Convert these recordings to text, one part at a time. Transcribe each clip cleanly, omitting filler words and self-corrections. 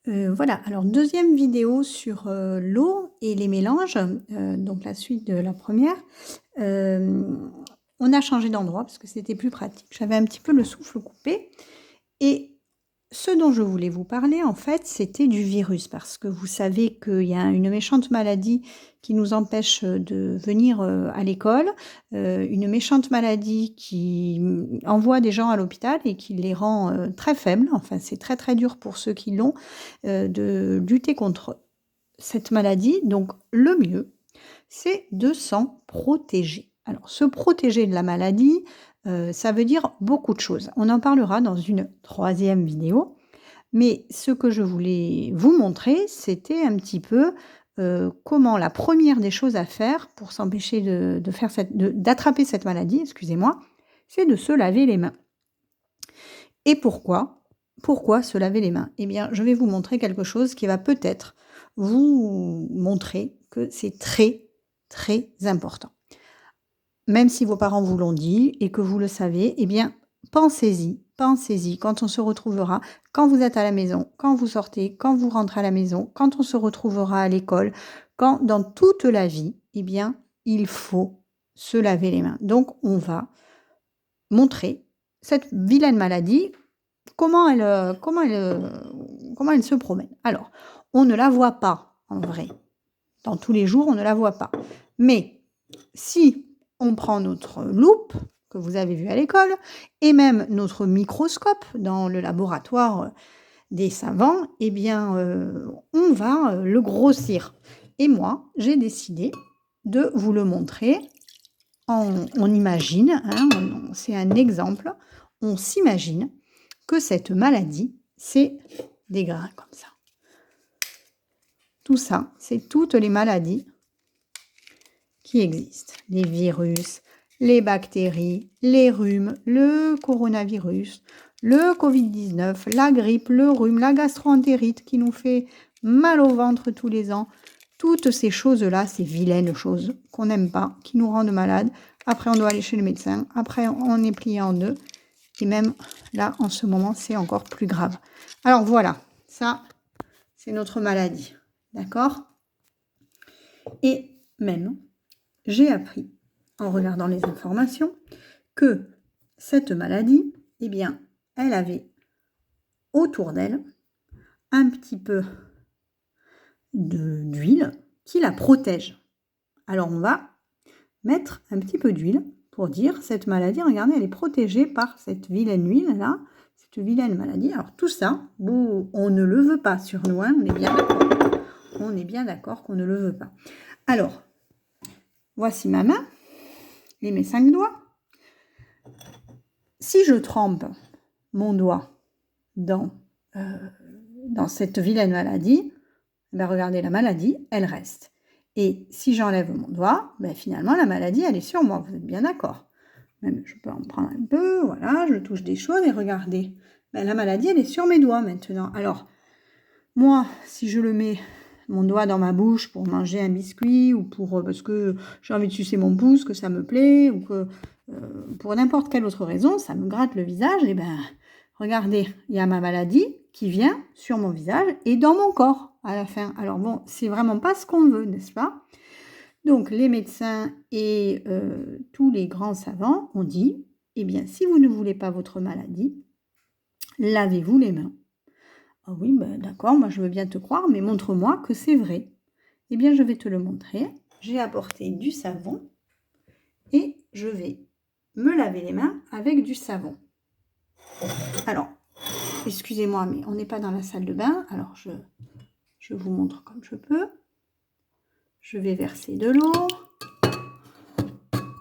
Voilà, alors deuxième vidéo sur, l'eau et les mélanges, donc la suite de la première. re On a changé d'endroit parce que c'était plus pratique. J'avais un petit peu le souffle coupé et ce dont je voulais vous parler, en fait, c'était du virus parce que vous savez qu'il y a une méchante maladie qui nous empêche, de venir, à l'école, une méchante maladie qui, envoie des gens à l'hôpital et qui les rend, très faibles. Enfin, c'est très, très dur pour ceux qui l'ont, de lutter contre cette maladie. Donc le mieux, c'est de s'en protéger. Alors se protéger de la maladie, ça veut dire beaucoup de choses. On en parlera dans une troisième vidéo, mais ce que je voulais vous montrer, c'était un petit peu, comment la première des choses à faire pour s'empêcher de faire d'attraper cette maladie, excusez-moi, c'est de se laver les mains. Et pourquoi? Pourquoi se laver les mains? Eh bien, je vais vous montrer quelque chose qui va peut-être vous montrer que c'est très, très important. Même si vos parents vous l'ont dit et que vous le savez, eh bien, pensez-y, pensez-y quand on se retrouvera, quand vous êtes à la maison, quand vous sortez, quand vous rentrez à la maison, quand on se retrouvera à l'école, quand dans toute la vie, eh bien, il faut se laver les mains. Donc, on va montrer cette vilaine maladie, comment elle se promène. Alors, on ne la voit pas en vrai. Dans tous les jours, on ne la voit pas. Mais si on prend notre loupe, que vous avez vue à l'école, et même notre microscope dans le laboratoire des savants, eh bien, on va le grossir. Et moi, j'ai décidé de vous le montrer. On imagine, hein, c'est un exemple, on s'imagine que cette maladie, c'est des grains comme ça. Tout ça, c'est toutes les maladies qui existent. Les virus, les bactéries, les rhumes, le coronavirus, le Covid-19, la grippe, le rhume, la gastroentérite qui nous fait mal au ventre tous les ans. Toutes ces choses-là, ces vilaines choses qu'on n'aime pas, qui nous rendent malades. Après, on doit aller chez le médecin. Après, on est plié en deux. Et même là, en ce moment, c'est encore plus grave. Alors voilà, ça, c'est notre maladie. D'accord? Et même, j'ai appris, en regardant les informations, que cette maladie, eh bien, elle avait autour d'elle un petit peu d'huile qui la protège. Alors, on va mettre un petit peu d'huile pour dire cette maladie, regardez, elle est protégée par cette vilaine huile-là, cette vilaine maladie. Alors, tout ça, on ne le veut pas sur nous, hein, on est bien d'accord. On est bien d'accord qu'on ne le veut pas. Alors, voici ma main et mes 5 doigts. Si je trempe mon doigt dans cette vilaine maladie, ben regardez, la maladie, elle reste. Et si j'enlève mon doigt, ben finalement, la maladie, elle est sur moi. Vous êtes bien d'accord? Même, je peux en prendre un peu, voilà, je touche des choses et regardez. Ben, la maladie, elle est sur mes doigts maintenant. Alors, moi, si je le mets mon doigt dans ma bouche pour manger un biscuit ou parce que j'ai envie de sucer mon pouce, que ça me plaît, ou que pour n'importe quelle autre raison, ça me gratte le visage, et ben regardez, il y a ma maladie qui vient sur mon visage et dans mon corps à la fin. Alors bon, c'est vraiment pas ce qu'on veut, n'est-ce pas? Donc les médecins et tous les grands savants ont dit, eh bien si vous ne voulez pas votre maladie, lavez-vous les mains. Ah oui, ben d'accord, moi je veux bien te croire, mais montre-moi que c'est vrai. Eh bien, je vais te le montrer. J'ai apporté du savon et je vais me laver les mains avec du savon. Alors, excusez-moi, mais on n'est pas dans la salle de bain. Alors, je vous montre comme je peux. Je vais verser de l'eau.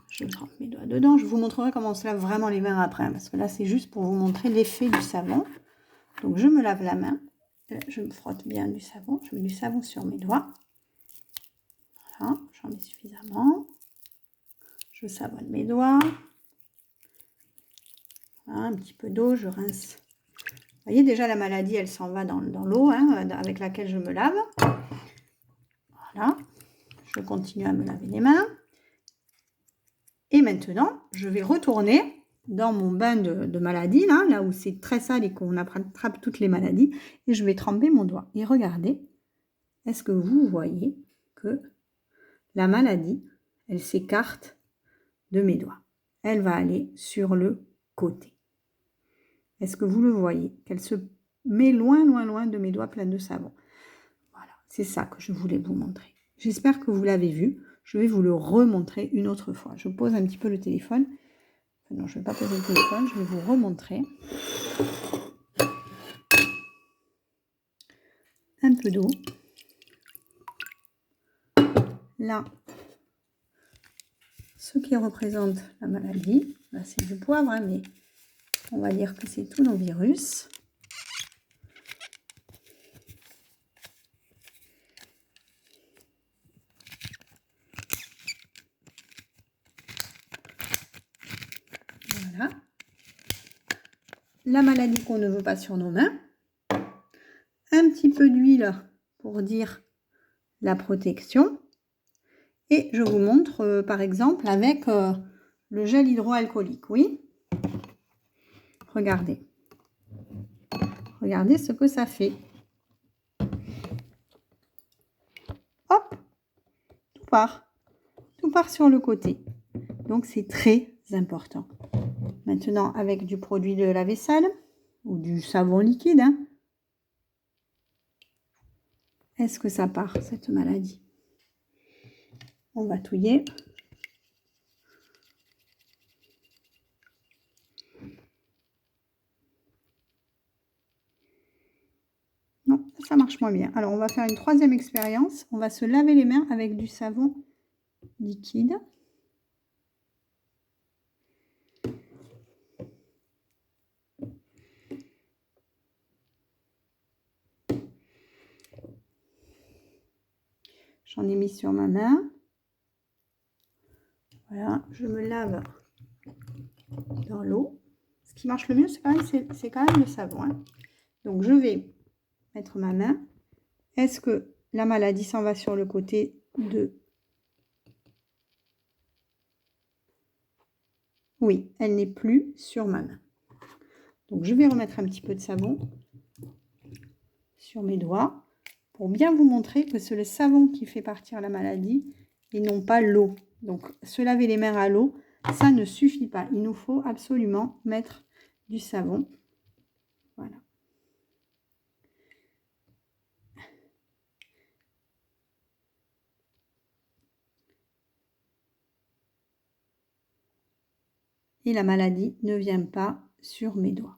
Je trempe mes doigts dedans. Je vous montrerai comment on se lave vraiment les mains après, parce que là, c'est juste pour vous montrer l'effet du savon. Donc, je me lave la main. Je me frotte bien du savon. Je mets du savon sur mes doigts. Voilà, j'en mets suffisamment. Je savonne mes doigts. Voilà, un petit peu d'eau, je rince. Vous voyez, déjà, la maladie, elle s'en va dans l'eau avec laquelle je me lave. Voilà. Je continue à me laver les mains. Et maintenant, je vais retourner dans mon bain de maladies, là où c'est très sale et qu'on attrape toutes les maladies. Et je vais tremper mon doigt. Et regardez, est-ce que vous voyez que la maladie, elle s'écarte de mes doigts. Elle va aller sur le côté. Est-ce que vous le voyez? Qu'elle se met loin, loin, loin de mes doigts pleins de savon. Voilà, c'est ça que je voulais vous montrer. J'espère que vous l'avez vu. Je vais vous le remontrer une autre fois. Je pose un petit peu le téléphone. Non, je ne vais pas poser le téléphone, je vais vous remontrer. Un peu d'eau. Là, ce qui représente la maladie, là c'est du poivre, hein, mais on va dire que c'est tous nos virus. Voilà. La maladie qu'on ne veut pas sur nos mains. Un petit peu d'huile pour dire la protection. Et je vous montre par exemple avec le gel hydroalcoolique. Oui. Regardez. Regardez ce que ça fait. Hop. Tout part. Tout part sur le côté. Donc c'est très important. Maintenant avec du produit de la vaisselle ou du savon liquide. Hein. Est-ce que ça part cette maladie? On va touiller. Non, ça marche moins bien. Alors, on va faire une troisième expérience. On va se laver les mains avec du savon liquide. J'en ai mis sur ma main. Voilà, je me lave dans l'eau. Ce qui marche le mieux, c'est quand même le savon. Hein. Donc, je vais mettre ma main. Est-ce que la maladie s'en va sur le côté de... Oui, elle n'est plus sur ma main. Donc, je vais remettre un petit peu de savon sur mes doigts pour bien vous montrer que c'est le savon qui fait partir la maladie et non pas l'eau. Donc, se laver les mains à l'eau, ça ne suffit pas. Il nous faut absolument mettre du savon. Voilà. Et la maladie ne vient pas sur mes doigts.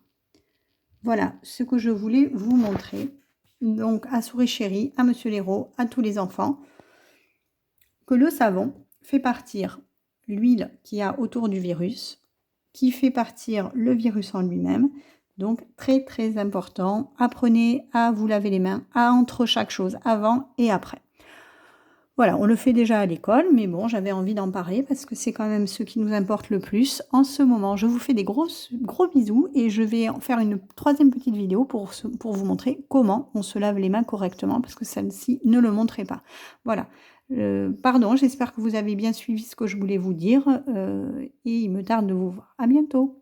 Voilà ce que je voulais vous montrer. Donc, à Souris Chérie, à Monsieur Léraud, à tous les enfants, que le savon fait partir l'huile qu'il y a autour du virus, qui fait partir le virus en lui-même. Donc, très, très important. Apprenez à vous laver les mains entre chaque chose, avant et après. Voilà, on le fait déjà à l'école, mais bon, j'avais envie d'en parler parce que c'est quand même ce qui nous importe le plus en ce moment. Je vous fais des gros bisous et je vais en faire une troisième petite vidéo pour vous montrer comment on se lave les mains correctement parce que celle-ci ne le montrait pas. Voilà. Pardon, j'espère que vous avez bien suivi ce que je voulais vous dire et il me tarde de vous voir. À bientôt.